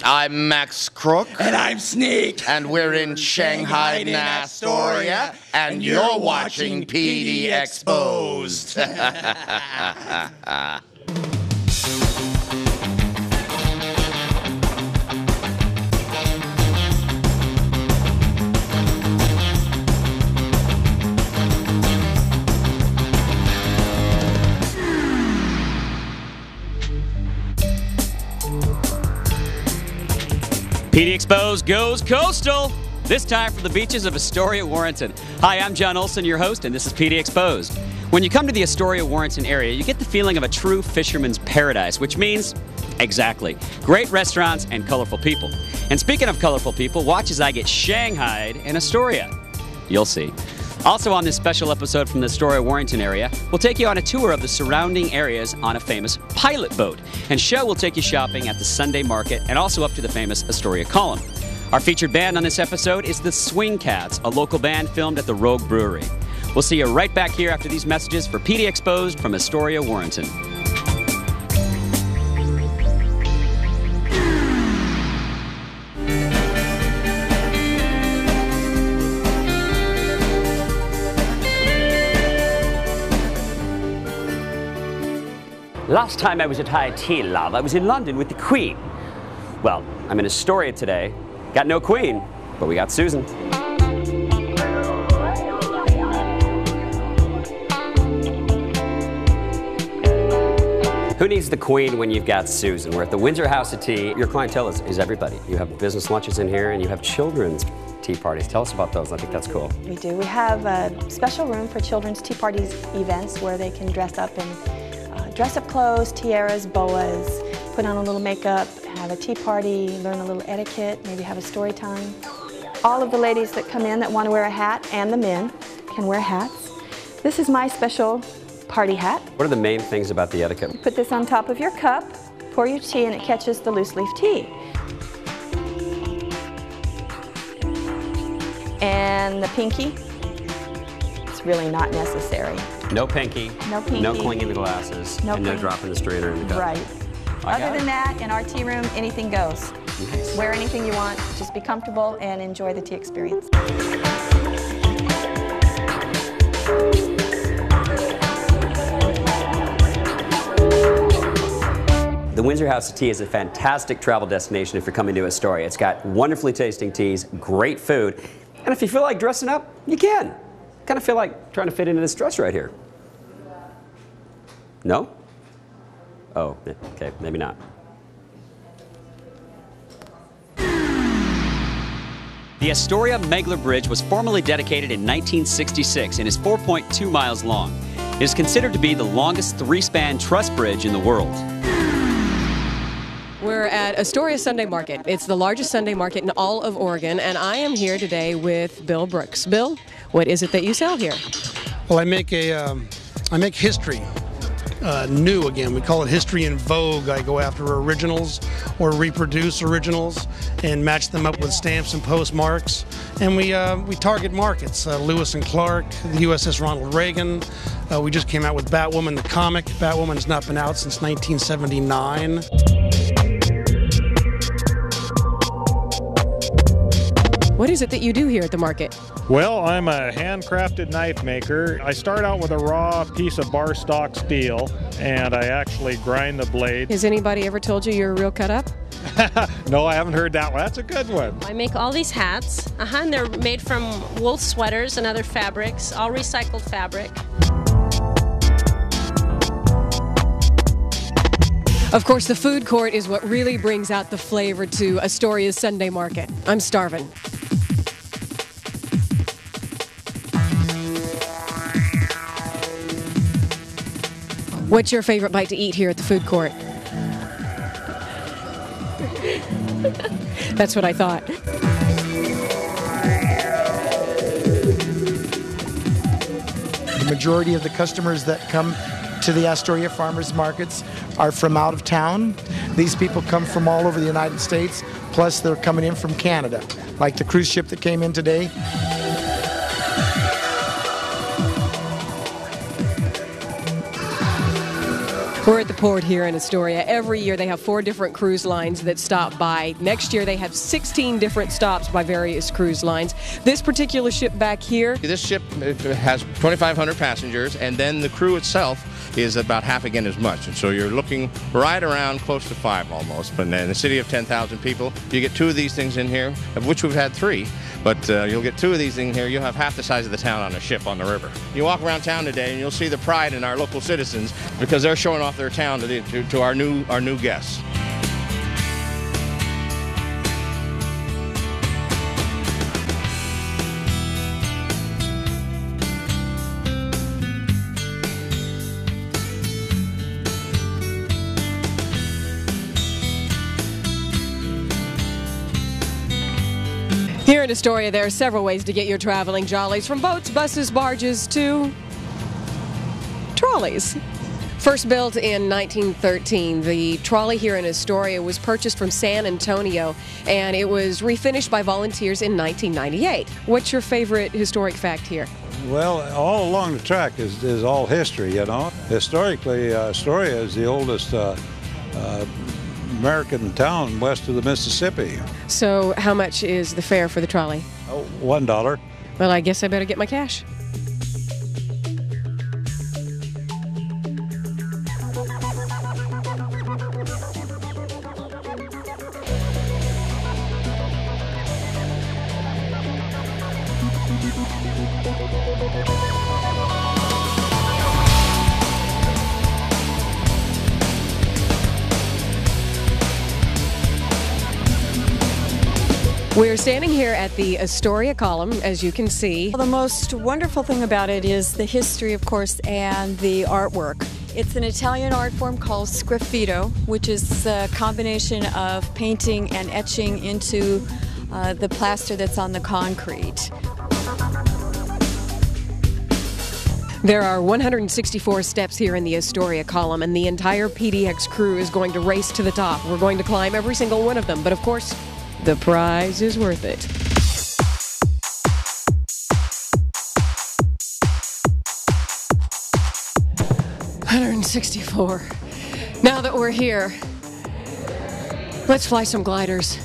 I'm Max Crook. And I'm Sneak. And we're in Shanghai in Astoria. And you're watching PDXposed. PDXposed goes coastal, this time from the beaches of Astoria, Warrenton. Hi, I'm John Olson, your host, and this is PDXposed. When you come to the Astoria, Warrenton area, you get the feeling of a true fisherman's paradise, which means, exactly, great restaurants and colorful people. And speaking of colorful people, watch as I get shanghaied in Astoria. You'll see. Also on this special episode from the Astoria, Warrenton area, we'll take you on a tour of the surrounding areas on a famous pilot boat. And Show will take you shopping at the Sunday Market and also up to the famous Astoria Column. Our featured band on this episode is the Swing Cats, a local band filmed at the Rogue Brewery. We'll see you right back here after these messages for PDXposed from Astoria, Warrenton. Last time I was at High Tea, love, I was in London with the Queen. Well, I'm in Astoria today. Got no Queen, but we got Susan. Who needs the Queen when you've got Susan? We're at the Windsor House of Tea. Your clientele is everybody. You have business lunches in here and you have children's tea parties. Tell us about those. I think that's cool. We do. We have a special room for children's tea parties events where they can dress up in dress-up clothes, tiaras, boas, put on a little makeup, have a tea party, learn a little etiquette, maybe have a story time. All of the ladies that come in that want to wear a hat and the men can wear hats. This is my special party hat. What are the main things about the etiquette? You put this on top of your cup, pour your tea, and it catches the loose leaf tea. And the pinky, it's really not necessary. No pinky. No pinky. No clinging the glasses. And no dropping the strainer in the cup. Right. Other than that, in our tea room, anything goes. Nice. Wear anything you want, just be comfortable and enjoy the tea experience. The Windsor House of Tea is a fantastic travel destination if you're coming to Astoria. It's got wonderfully tasting teas, great food, and if you feel like dressing up, you can. Kind of feel like trying to fit into this dress right here. No? Oh, okay, maybe not. The Astoria Megler Bridge was formally dedicated in 1966 and is 4.2 miles long. It is considered to be the longest three-span truss bridge in the world. We're at Astoria Sunday Market. It's the largest Sunday market in all of Oregon, and I am here today with Bill Brooks. Bill, what is it that you sell here? Well, I make history new again. We call it history in vogue. I go after originals or reproduce originals and match them up with stamps and postmarks. And we target markets. Lewis and Clark, the USS Ronald Reagan. We just came out with Batwoman, the comic. Batwoman has not been out since 1979. What is it that you do here at the market? Well, I'm a handcrafted knife maker. I start out with a raw piece of bar stock steel, and I actually grind the blade. Has anybody ever told you you're a real cut up? No, I haven't heard that one. That's a good one. I make all these hats, and they're made from wool sweaters and other fabrics, all recycled fabric. Of course, the food court is what really brings out the flavor to Astoria's Sunday Market. I'm starving. What's your favorite bite to eat here at the food court? That's what I thought. The majority of the customers that come to the Astoria farmers markets are from out of town. These people come from all over the United States, plus they're coming in from Canada, like the cruise ship that came in today. We're at the port here in Astoria. Every year they have 4 different cruise lines that stop by. Next year they have 16 different stops by various cruise lines. This particular ship back here, This ship has 2,500 passengers, and then the crew itself is about half again as much. And so you're looking right around close to 5 almost. But in a city of 10,000 people, you get 2 of these things in here, of which we've had 3. But you'll get 2 of these in here. You'll have half the size of the town on a ship on the river. You walk around town today, and you'll see the pride in our local citizens because they're showing off their town to our new guests. here in Astoria, there are several ways to get your traveling jollies, from boats, buses, barges to trolleys. First built in 1913, the trolley here in Astoria was purchased from San Antonio, and it was refinished by volunteers in 1998. What's your favorite historic fact here? Well, all along the track is all history, you know. Historically, Astoria is the oldest American town west of the Mississippi. So how much is the fare for the trolley? Oh, $1. Well, I guess I better get my cash. We're standing here at the Astoria Column, as you can see. Well, the most wonderful thing about it is the history, of course, and the artwork. It's an Italian art form called sgraffito, which is a combination of painting and etching into the plaster that's on the concrete. There are 164 steps here in the Astoria Column, and the entire PDX crew is going to race to the top. We're going to climb every single one of them, but of course, the prize is worth it. $164. Now that we're here, let's fly some gliders.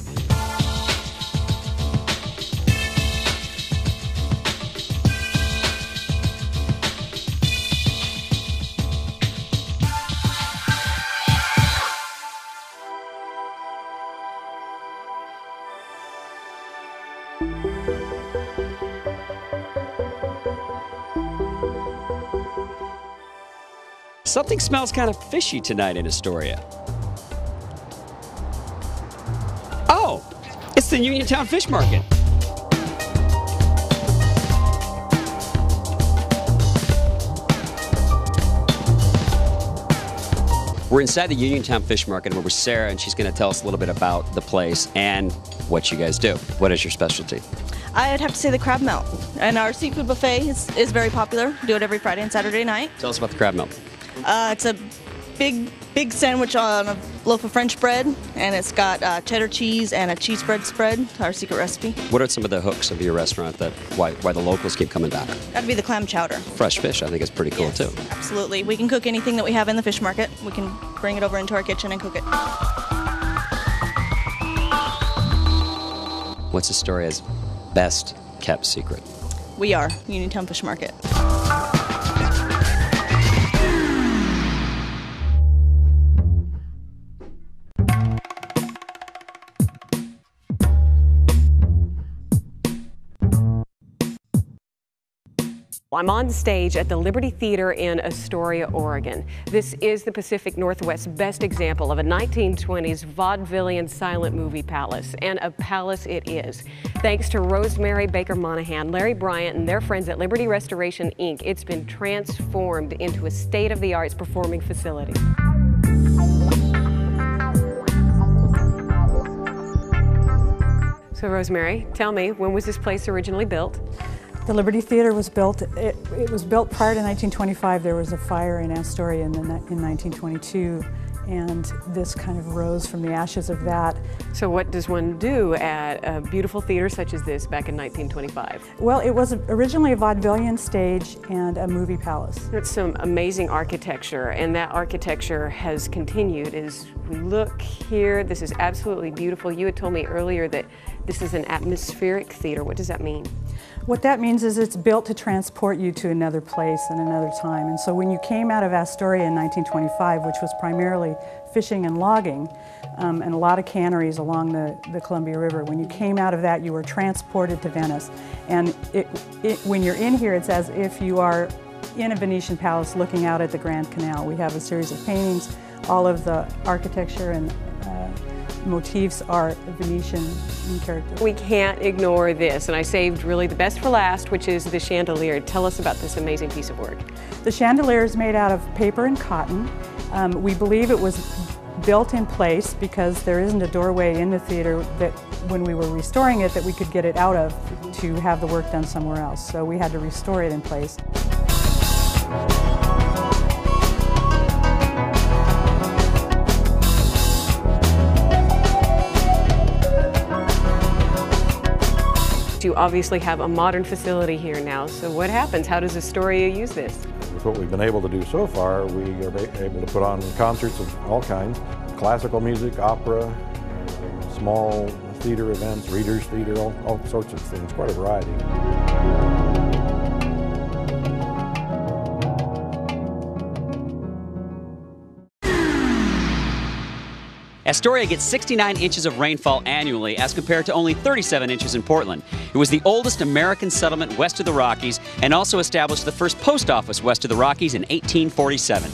Something smells kind of fishy tonight in Astoria. Oh, it's the Uniontown Fish Market. We're inside the Uniontown Fish Market. We're with Sarah, and she's going to tell us a little bit about the place and what you guys do. What is your specialty? I'd have to say the crab melt. And our seafood buffet is very popular. We do it every Friday and Saturday night. Tell us about the crab melt. It's a big sandwich on a loaf of French bread, and it's got cheddar cheese and a cheese bread spread, our secret recipe. What are some of the hooks of your restaurant that why the locals keep coming back? That'd be the clam chowder. Fresh fish, I think, is pretty cool, Yes, too. Absolutely. We can cook anything that we have in the fish market. We can bring it over into our kitchen and cook it. What's Astoria's best kept secret? We are Uniontown Fish Market. I'm on stage at the Liberty Theater in Astoria, Oregon. This is the Pacific Northwest's best example of a 1920s vaudevillian silent movie palace, and a palace it is. Thanks to Rosemary Baker Monahan, Larry Bryant, and their friends at Liberty Restoration, Inc., it's been transformed into a state-of-the-art performing facility. So Rosemary, tell me, when was this place originally built? The Liberty Theater was built, it was built prior to 1925. There was a fire in Astoria in 1922, and this kind of rose from the ashes of that. So what does one do at a beautiful theater such as this back in 1925? Well, it was originally a vaudevillian stage and a movie palace. It's some amazing architecture, and that architecture has continued. As we look here, this is absolutely beautiful. You had told me earlier that this is an atmospheric theater. What does that mean? What that means is it's built to transport you to another place and another time. And so when you came out of Astoria in 1925, which was primarily fishing and logging, and a lot of canneries along the Columbia River, when you came out of that, you were transported to Venice. And when you're in here, it's as if you are in a Venetian palace looking out at the Grand Canal. We have a series of paintings. All of the architecture and motifs are Venetian in character. We can't ignore this, and I saved really the best for last, which is the chandelier. Tell us about this amazing piece of work. The chandelier is made out of paper and cotton. We believe it was built in place because there isn't a doorway in the theater that when we were restoring it that we could get it out of to have the work done somewhere else. So we had to restore it in place. You obviously have a modern facility here now, so what happens? How does Astoria use this? With what we've been able to do so far, we are able to put on concerts of all kinds, classical music, opera, small theater events, readers' theater, all sorts of things, quite a variety. Astoria gets 69 inches of rainfall annually as compared to only 37 inches in Portland. It was the oldest American settlement west of the Rockies and also established the first post office west of the Rockies in 1847.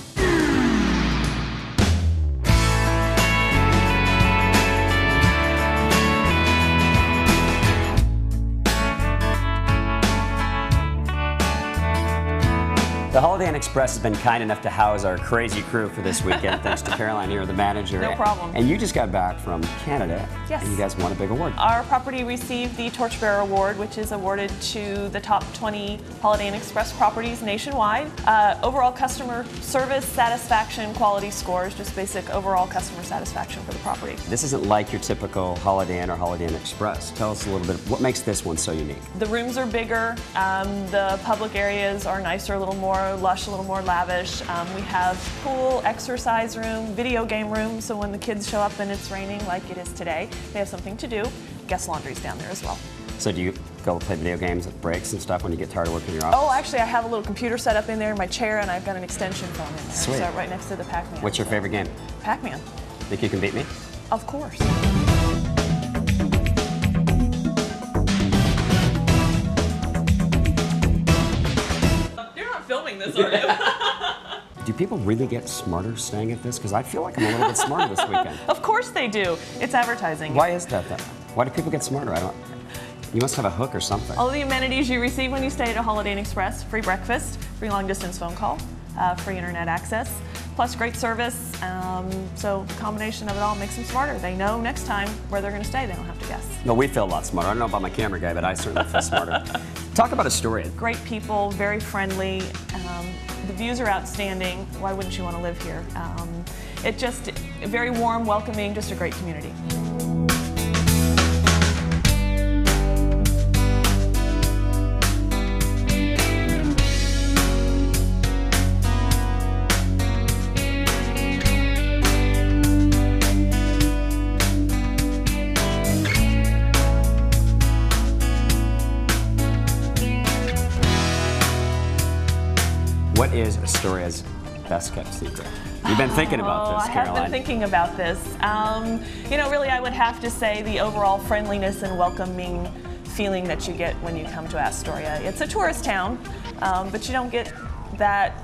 The Holiday Inn Express has been kind enough to house our crazy crew for this weekend, thanks to Caroline here, the manager. No problem. And you just got back from Canada. Yes. And you guys won a big award. Our property received the Torchbearer Award, which is awarded to the top 20 Holiday Inn Express properties nationwide. Overall customer service, satisfaction, quality scores, just basic overall customer satisfaction for the property. This isn't like your typical Holiday Inn or Holiday Inn Express. Tell us a little bit, what makes this one so unique? The rooms are bigger, the public areas are nicer, a little more lush, a little more lavish. We have pool, exercise room, video game room, so when the kids show up and it's raining like it is today, they have something to do. Guest laundry's down there as well. So do you go play video games at breaks and stuff when you get tired of working in your office? Oh, actually I have a little computer set up in there in my chair and I've got an extension phone in there. Sweet. So right next to the Pac-Man. What's your favorite game? Pac-Man. Think you can beat me? Of course. Filming this, aren't you? Do people really get smarter staying at this? Because I feel like I'm a little bit smarter this weekend. Of course they do. It's advertising. Why is that then? Why do people get smarter? You must have a hook or something. All the amenities you receive when you stay at a Holiday Inn Express: free breakfast, free long-distance phone call, free internet access, plus great service. So the combination of it all makes them smarter. They know next time where they're going to stay. They don't have to guess. No, we feel a lot smarter. I don't know about my camera guy, but I certainly feel smarter. Talk about Astoria. Great people, very friendly. The views are outstanding. Why wouldn't you want to live here? It just very warm, welcoming, just a great community. What is Astoria's best kept secret? You've been thinking about this, Caroline. I have been thinking about this. You know, really I would have to say the overall friendliness and welcoming feeling that you get when you come to Astoria. It's a tourist town, but you don't get that.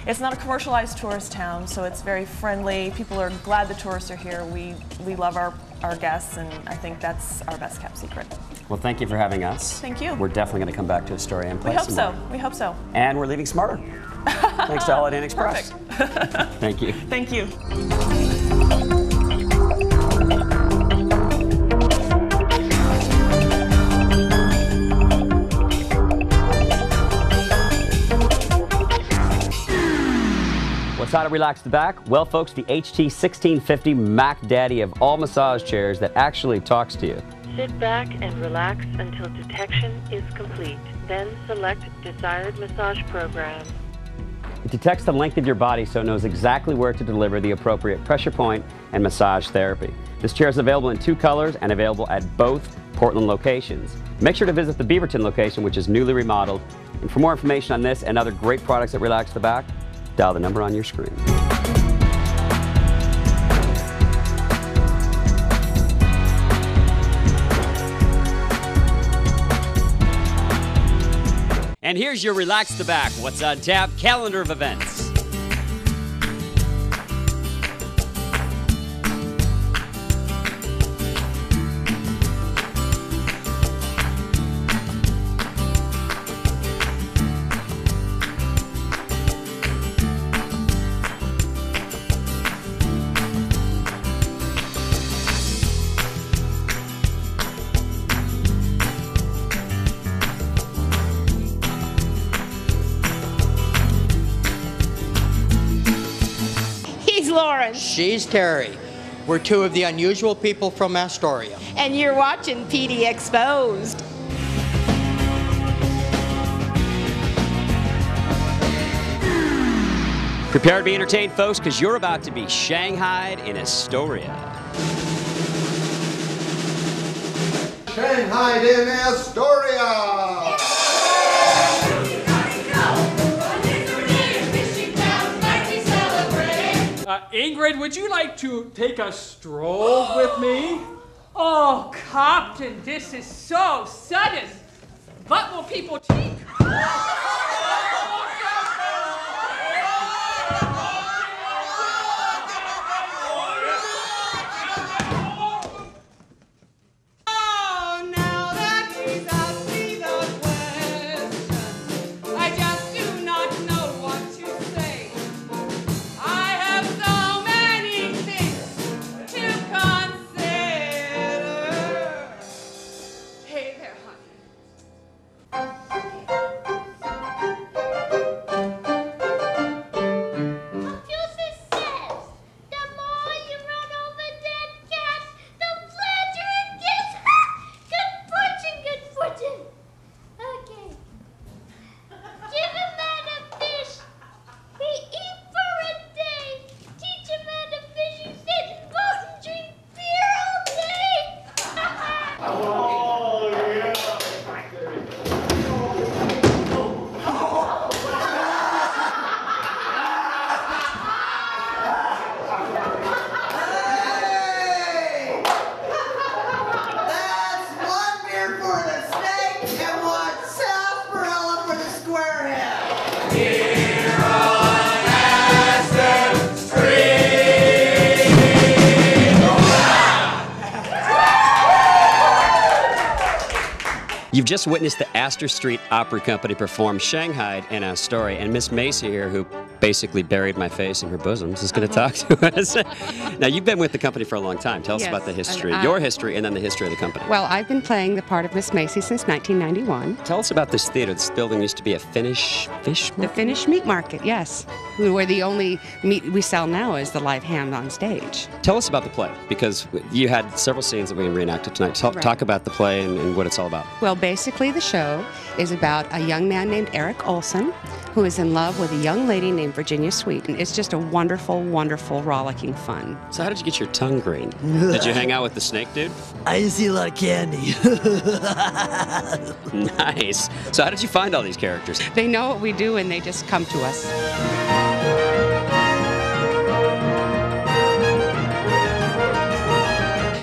It's not a commercialized tourist town, so it's very friendly. People are glad the tourists are here. We love our guests, and I think that's our best kept secret. Well, thank you for having us. Thank you. We're definitely going to come back to Astoria and play We hope some so. more. We hope so. And we're leaving smarter. Thanks to Holiday Inn Express. Perfect. Thank you. Thank you. What's hot to relax the back? Well, folks, the HT 1650 Mac Daddy of all massage chairs that actually talks to you. Sit back and relax until detection is complete. Then select desired massage program. It detects the length of your body so it knows exactly where to deliver the appropriate pressure point and massage therapy. This chair is available in 2 colors and available at both Portland locations. Make sure to visit the Beaverton location, which is newly remodeled. And for more information on this and other great products that relax the back, dial the number on your screen. And here's your Relax the Back, What's on Tap calendar of events. Lauren. She's Terry. We're 2 of the unusual people from Astoria. And you're watching PDXposed. Prepare to be entertained, folks, because you're about to be shanghaied in Astoria. Shanghaied in Astoria! Ingrid, would you like to take a stroll with me? Oh, Captain, this is so sudden. What will people think? You've just witnessed the Astor Street Opera Company perform Shanghai in Astoria, and Miss Macy here, who basically buried my face in her bosoms, is going to talk to us. Now, you've been with the company for a long time. Tell us about the history, your history, and then the history of the company. Well, I've been playing the part of Miss Macy since 1991. Tell us about this theater. This building used to be a Finnish fish market? The Finnish meat market, yes. Where the only meat we sell now is the live ham on stage. Tell us about the play, because you had several scenes that we reenacted tonight. Talk about the play and what it's all about. Well, basically the show is about a young man named Eric Olson who is in love with a young lady named Virginia Sweet. And it's just a wonderful, wonderful, rollicking fun. So how did you get your tongue green? Did you hang out with the snake dude? I used to eat a lot of candy. Nice. So how did you find all these characters? They know what we do and they just come to us.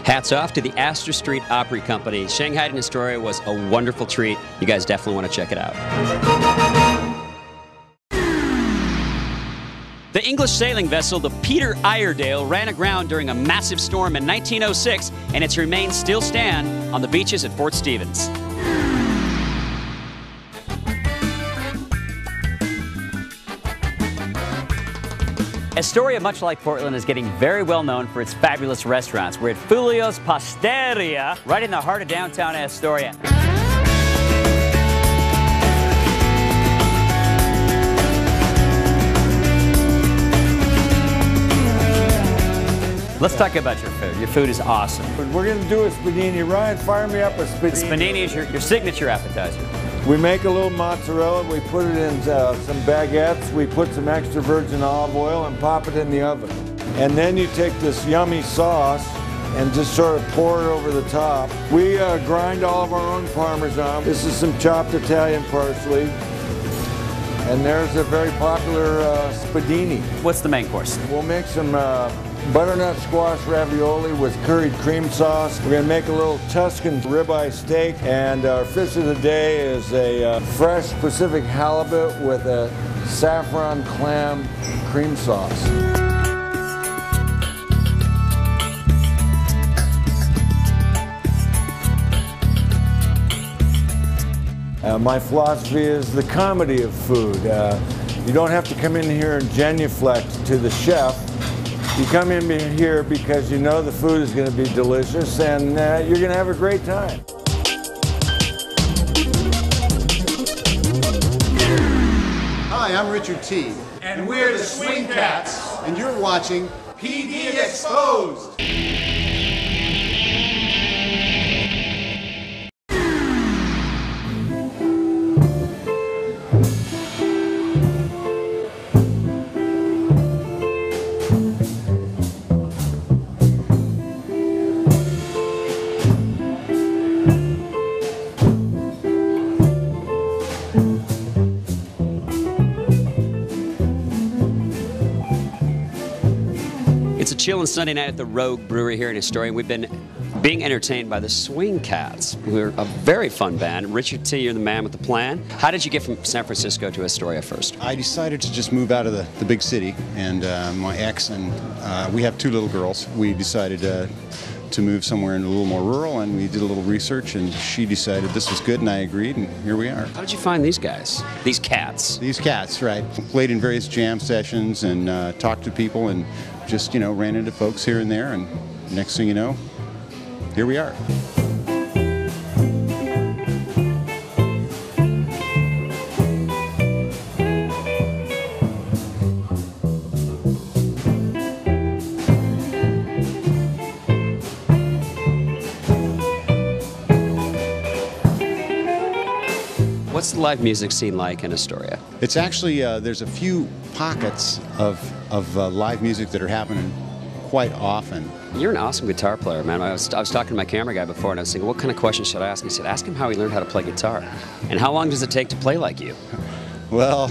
Hats off to the Astor Street Opera Company. Shanghai in Astoria was a wonderful treat. You guys definitely want to check it out. The English sailing vessel, the Peter Iredale, ran aground during a massive storm in 1906, and its remains still stand on the beaches at Fort Stevens. Astoria, much like Portland, is getting very well known for its fabulous restaurants. We're at Fulio's Pasteria, right in the heart of downtown Astoria. Let's talk about your food. Your food is awesome. But we're going to do a spadini. Ryan, fire me up a spadini. The spadini is your signature appetizer. We make a little mozzarella, we put it in some baguettes, we put some extra virgin olive oil and pop it in the oven. And then you take this yummy sauce and just sort of pour it over the top. We grind all of our own Parmesan. This is some chopped Italian parsley. And there's a very popular spadini. What's the main course? We'll make some butternut squash ravioli with curried cream sauce. We're gonna make a little Tuscan ribeye steak, and our fish of the day is a fresh Pacific halibut with a saffron clam cream sauce. My philosophy is the comedy of food. You don't have to come in here and genuflect to the chef. You come in here because you know the food is going to be delicious and you're going to have a great time. Hi, I'm Richard T. And we're the Swing Cats. And you're watching PDXposed. It's a chilling Sunday night at the Rogue Brewery here in Astoria. We've been being entertained by the Swing Cats, who are a very fun band. Richard T., you're the man with the plan. How did you get from San Francisco to Astoria first? I decided to just move out of the big city, and my ex and we have 2 little girls. We decided to move somewhere in a little more rural, and we did a little research, and she decided this was good, and I agreed, and here we are. How did you find these guys? These cats? These cats, right. Played in various jam sessions and talked to people and just, ran into folks here and there, and next thing you know, here we are. What's the live music scene like in Astoria? It's actually, there's a few pockets of live music that are happening quite often. You're an awesome guitar player, man. I was talking to my camera guy before, and I was thinking, what kind of questions should I ask? He said, ask him how he learned how to play guitar. And how long does it take to play like you? Well,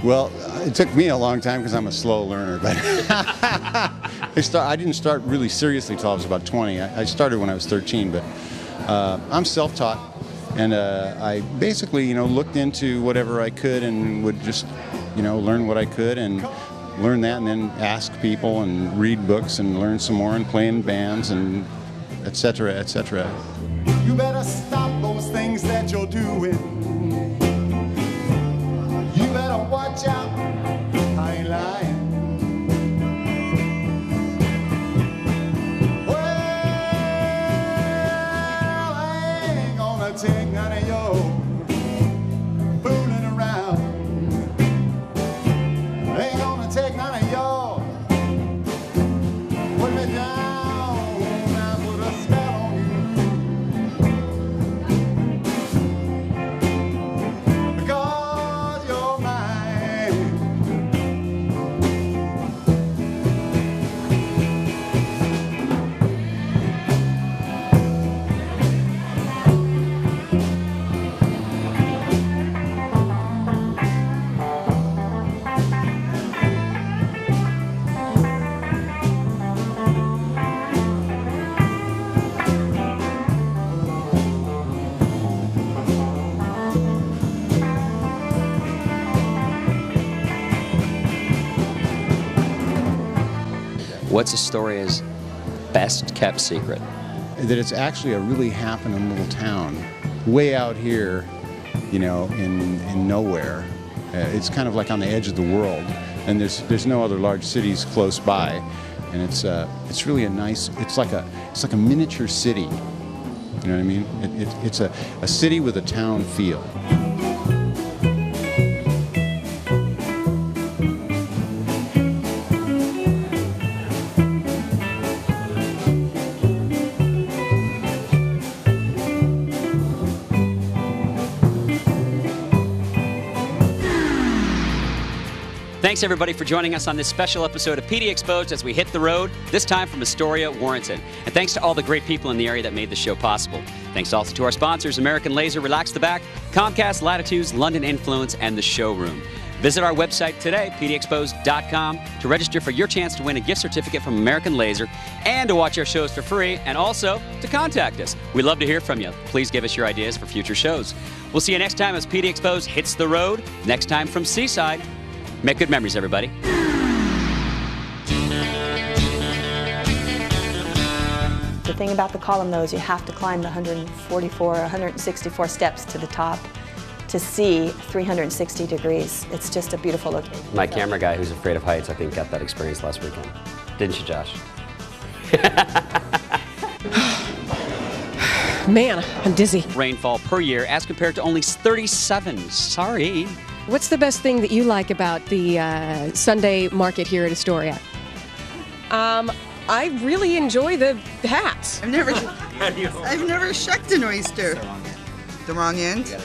it took me a long time because I'm a slow learner, but I didn't start really seriously until I was about 20. I started when I was 13, but I'm self-taught. And I basically, looked into whatever I could and would just, learn what I could and learn that and then ask people and read books and learn some more and play in bands and et cetera, et cetera. You better stop those things that you're doing. You better watch out. I ain't lying. Take none of your fooling around. Ain't gonna take none of your put me down. I put a spell on you because you're mine. What's Astoria's best kept secret? That it's actually a really happening little town, way out here, in nowhere. It's kind of like on the edge of the world, and there's no other large cities close by, and it's really a nice. It's like a miniature city. You know what I mean? It's a city with a town feel. Thanks, everybody, for joining us on this special episode of PD Exposed as we hit the road, this time from Astoria, Warrenton. And thanks to all the great people in the area that made the show possible. Thanks also to our sponsors, American Laser, Relax the Back, Comcast, Latitudes, London Influence, and The Showroom. Visit our website today, PDXposed.com, to register for your chance to win a gift certificate from American Laser and to watch our shows for free, and also to contact us. We'd love to hear from you. Please give us your ideas for future shows. We'll see you next time as PD Exposed hits the road, next time from Seaside. Make good memories, everybody. The thing about the column, though, is you have to climb the 144 or 164 steps to the top to see 360 degrees. It's just a beautiful location. My camera guy who's afraid of heights, I think, got that experience last weekend. Didn't you, Josh? Man, I'm dizzy. Rainfall per year as compared to only 37. Sorry. What's the best thing that you like about the Sunday market here at Astoria? I really enjoy the hats. I've never shucked an oyster. The wrong end?